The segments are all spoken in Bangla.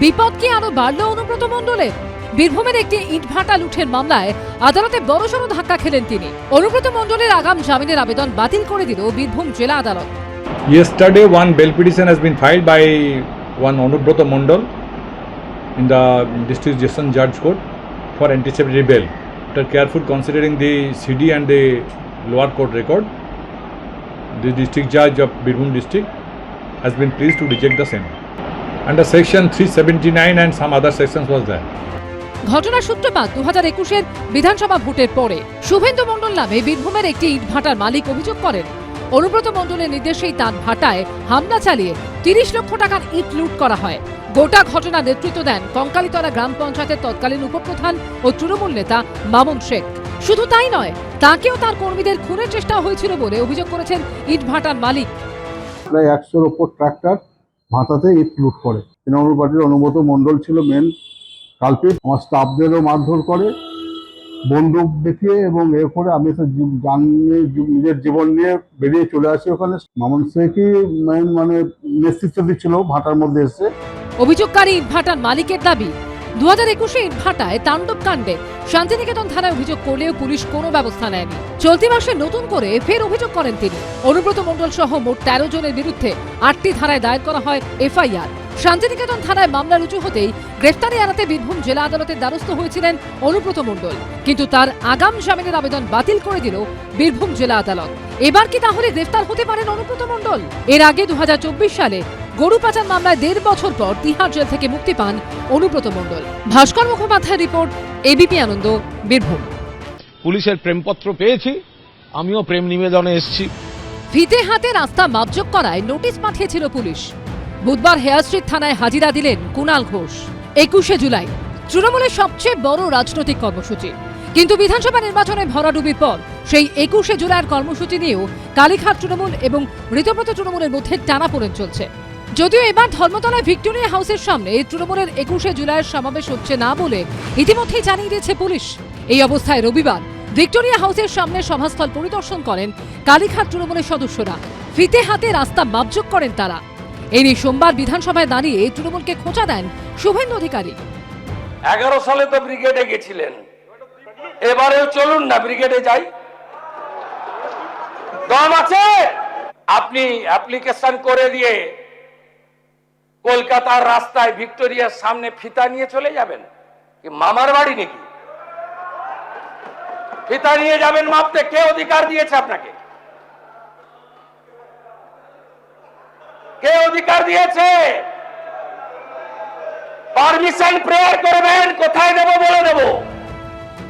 বিপদ কি আরো বাড়ল অনুব্রত মণ্ডলের? বীরভূমের একটি ইটভাটা লুঠের মামলায় আদালতে বড়সড় ধাক্কা খেলেন তিনি। অনুব্রত মণ্ডলের আগাম জামিনের আবেদন বাতিল করে দিল বীরভূম জেলা আদালত। Yesterday, one bail petition has been filed by one Anubrata Mondal in the District Session Judge Court for anticipatory bail. After careful considering the CD and the lower court record, the District Judge of Birbhum District has been pleased to reject the same. Under Section 379 and some other sections was there. ঘটনার সূত্রপাত 2021-এর বিধানসভা ভোটের পরে। শুভেন্দু মণ্ডল নামে বীরভূমের একটি ইটভাটার মালিক অভিযোগ করেন, অনুব্রত মণ্ডলের নির্দেশেই তার ভাটায় হামলা চালিয়ে 30 লক্ষ টাকার ইট লুট করা হয়। গোটা ঘটনা নেতৃত্ব দেন কঙ্কালীতলা গ্রাম পঞ্চায়েতের তৎকালীন উপপ্রধান ও তৃণমূল নেতা মামুন শেখ। শুধু তাই নয়, তাকেও তার কর্মীদের খুনের চেষ্টা হয়েছিল বলে অভিযোগ করেছেন ইটভাটার মালিক। প্রায় 100-র ওপর ট্রাক্টর ভাটাতে ইট লুট করে। তৃণমূল পার্টির অনুব্রত মণ্ডল ছিল মেন কালপিট। আমার স্টাফদেরও মারধর করে বন্দুক দেখিয়ে, এবং এরপরে আমি তো নিজের জীবন নিয়ে বেরিয়ে চলে আসি ওখানে। মামুন শেখই মানে নেতৃত্ব দিচ্ছিল ভাটার মধ্যে এসে। অভিযোগকারী ইটভাটার মালিকের দাবি, 2021-এ ইটভাটায় তাণ্ডব কাণ্ডে শান্তিনিকেতন থানায় অভিযোগ করলেও পুলিশ কোনো ব্যবস্থা নেয়নি। চলতি মাসে নতুন করে ফের অভিযোগ করেন তিনি। অনুব্রত মণ্ডল সহ মোট 13 জনের বিরুদ্ধে 8টি ধারায় দায়ের করা হয় এফআইআর। শান্তিনিকেতন থানায় মামলা রুজু হতেই গ্রেফতারি এড়াতে বীরভূম জেলা আদালতের দ্বারস্থ হয়েছিলেন অনুব্রত মণ্ডল, কিন্তু তার আগাম জামিনের আবেদন বাতিল করে দিল বীরভূম জেলা আদালত। এবার কি তাহলে গ্রেফতার হতে পারেন অনুব্রত মণ্ডল? এর আগে 2024 সালে গরু পাচার মামলায় 1.5 বছর পর তিহার জেল থেকে মুক্তি পান অনুব্রত মণ্ডল। ভাস্কর মুখোপাধ্যায়ের রিপোর্ট, এবিপি আনন্দ, বীরভূম। পুলিশের প্রেমপত্র পেয়েছি, আমিও প্রেম নিবেদনে এসেছি। ফিতে হাতে রাস্তা মাপজোক করায় নোটিশ পাঠিয়েছিল পুলিশ। বুধবার হেয়ার স্ট্রিট থানায় হাজিরা দিলেন কুণাল ঘোষ। 21শে জুলাই তৃণমূলের সবচেয়ে বড় রাজনৈতিক কর্মসূচি, কিন্তু বিধানসভা নির্বাচনে ভরাডুবির পর সেই 21শে জুলাইয়ের কর্মসূচি নিয়েও কালীঘাট তৃণমূল এবং ঋতব্রত তৃণমূলের মধ্যে টানাপোড়েন চলছে। যদিও এবার ধর্মতলায় ভিক্টোরিয়া হাউসের সামনে তৃণমূলের 21শে জুলাইয়ের সমাবেশ হচ্ছে না বলে ইতিমধ্যেই জানিয়ে দিয়েছে পুলিশ। এই অবস্থায় রবিবার ভিক্টোরিয়া হাউসের সামনে সভাস্থল পরিদর্শন করেন কালীঘাট তৃণমূলের সদস্যরা। ফিতে হাতে রাস্তা মাপজোক করেন তারা। এই নিয়ে সোমবার বিধানসভায় দাঁড়িয়ে তৃণমূলকে খোঁচা দেন শুভেন্দু অধিকারী। 11 সালে তো ব্রিগেডে গেছিলেন, এবারেও চলুন না ব্রিগেডে যাই, দম আছে। আপনি অ্যাপ্লিকেশন করে দিয়ে কলকাতার রাস্তায় ভিক্টোরিয়ার সামনে ফিতা নিয়ে চলে যাবেন? কি মামার বাড়ি নাকি? ফিতা নিয়ে যাবেন মাপতে? কে অধিকার দিয়েছে আপনাকে? কে অধিকার দিয়েছে? পারমিশন প্রেয়ার করবেন, কোথায় দেব বলে দেব।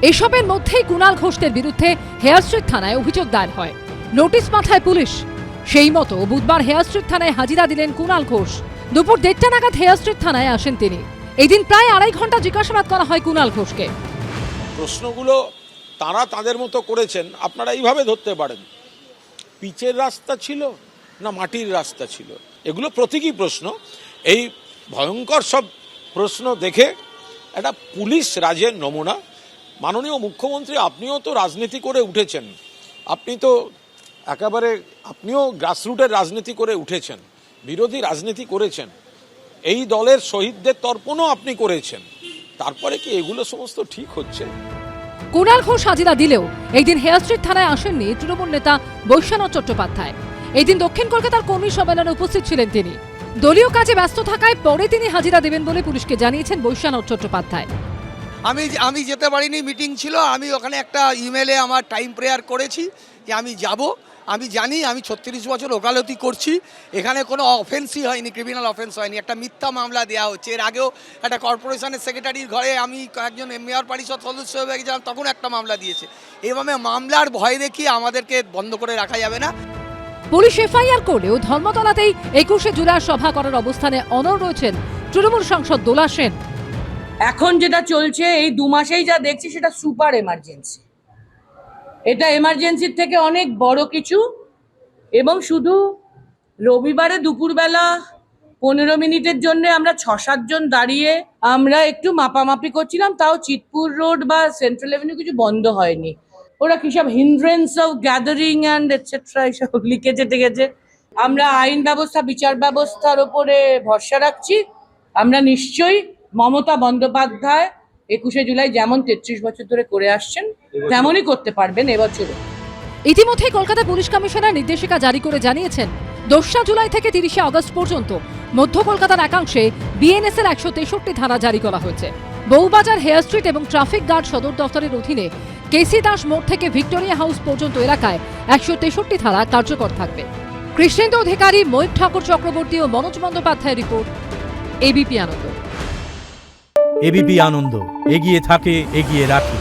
এসবের মধ্যেই কুণাল ঘোষের বিরুদ্ধে হেয়ার স্ট্রিট থানায় অভিযোগ দায়ের হয়। নোটিশ পাঠায় পুলিশ। সেই মতো বুধবার হেয়ার স্ট্রিট থানায় হাজিরা দিলেন কুণাল ঘোষ। দুপুর 1:30 নাগাদ হেয়ার স্ট্রিট থানায় আসেন তিনি। এদিন প্রায় 2.5 ঘন্টা জিজ্ঞাসাবাদ করা হয় কুণাল ঘোষকে। প্রশ্নগুলো তারা তাদের মতো করেছেন, আপনারা এইভাবে ধরতে পারেন। পিচের রাস্তা ছিল না মাটির রাস্তা ছিল, এগুলো প্রতীকী প্রশ্ন। এই ভয়ঙ্কর সব প্রশ্ন দেখে একটা পুলিশ রাজের নমুনা। মাননীয় মুখ্যমন্ত্রী, আপনিও তো রাজনীতি করে উঠেছেন, আপনিও গ্রাসরুটের রাজনীতি করে উঠেছেন, বিরোধী রাজনীতি করেছেন, এই দলের শহীদদের তর্পণও আপনি করেছেন, তারপরে কি এগুলো সমস্ত ঠিক হচ্ছে? কুণাল ঘোষ হাজিরা দিলেও এইদিন হেয়ার স্ট্রিট থানায় আসেননি তৃণমূল নেতা বৈশ্বনাথ চট্টোপাধ্যায়। এইদিন দক্ষিণ কলকাতার কর্মী সম্মেলনে উপস্থিত ছিলেন তিনি। দলীয় কাজে ব্যস্ত থাকায় পরে তিনি হাজিরা দেবেন বলে পুলিশকে জানিয়েছেন বৈশ্বনাথ চট্টোপাধ্যায়। আমি যেতে পারিনি, মিটিং ছিল। আমি ওখানে একটা ইমেলে আমার টাইম প্রেয়ার করেছি যে আমি যাব। আমি জানি আমি 36 বছর ওকালতি করছি, এখানে কোনো অফেন্সই হয়নি, ক্রিমিনাল অফেন্স হয়নি। একটা মিথ্যা মামলা দেওয়া হচ্ছে। এর আগেও একটা কর্পোরেশনের সেক্রেটারির ঘরে আমি একজন মেয়র পরিষদ সদস্য হয়ে গেছিলাম, তখন একটা মামলা দিয়েছে। এইভাবে মামলার ভয় দেখিয়ে আমাদেরকে বন্ধ করে রাখা যাবে না। পুলিশ এফআইআর করলেও ধর্মতলাতেই 21শে জুলাই সভা করার অবস্থানে অনড় রয়েছেন তৃণমূল সাংসদ দোলা সেন। এখন যেটা চলছে এই 2 মাসেই যা দেখছি সেটা সুপার এমার্জেন্সি। এটা এমার্জেন্সির থেকে অনেক বড় কিছু। এবং শুধু রবিবারে দুপুরবেলা 15 মিনিটের জন্য আমরা 6-7 জন দাঁড়িয়ে আমরা একটু মাপামাপি করছিলাম, তাও চিতপুর রোড বা সেন্ট্রাল এভিনিউ কিছু বন্ধ হয়নি। ওরা কিসব hindrance of gathering and etcetera এসব লিখেছে টেকেছে। আমরা আইন ব্যবস্থা, বিচার ব্যবস্থার ওপরে ভরসা রাখছি। আমরা নিশ্চয়ই মমতা বন্দ্যোপাধ্যায় 21শে জুলাই যেমন 33 বছর ধরে করে আসছেন তেমনই করতে পারবেন এবছরও। ইতিমধ্যে কলকাতা পুলিশ কমিশনার নির্দেশিকা জারি করে জানিয়েছেন 2রা জুলাই থেকে 30শে আগস্ট পর্যন্ত মধ্য কলকাতার একাংশে বিএনএস এর 163 ধারা জারি করা হয়েছে। বউবাজার, হেয়ার স্ট্রিট এবং ট্রাফিক গার্ড সদর দফতরের অধীনে কেসি দাস মোড় থেকে ভিক্টোরিয়া হাউস পর্যন্ত এলাকায় 163 ধারা কার্যকর থাকবে। কৃষ্ণেন্দু অধিকারী, মৈব ঠাকুর চক্রবর্তী ও মনোজ বন্দ্যোপাধ্যায়ের রিপোর্ট, এবিপি আনন্দ। এবিপি আনন্দ, এগিয়ে থাকে, এগিয়ে রাখে।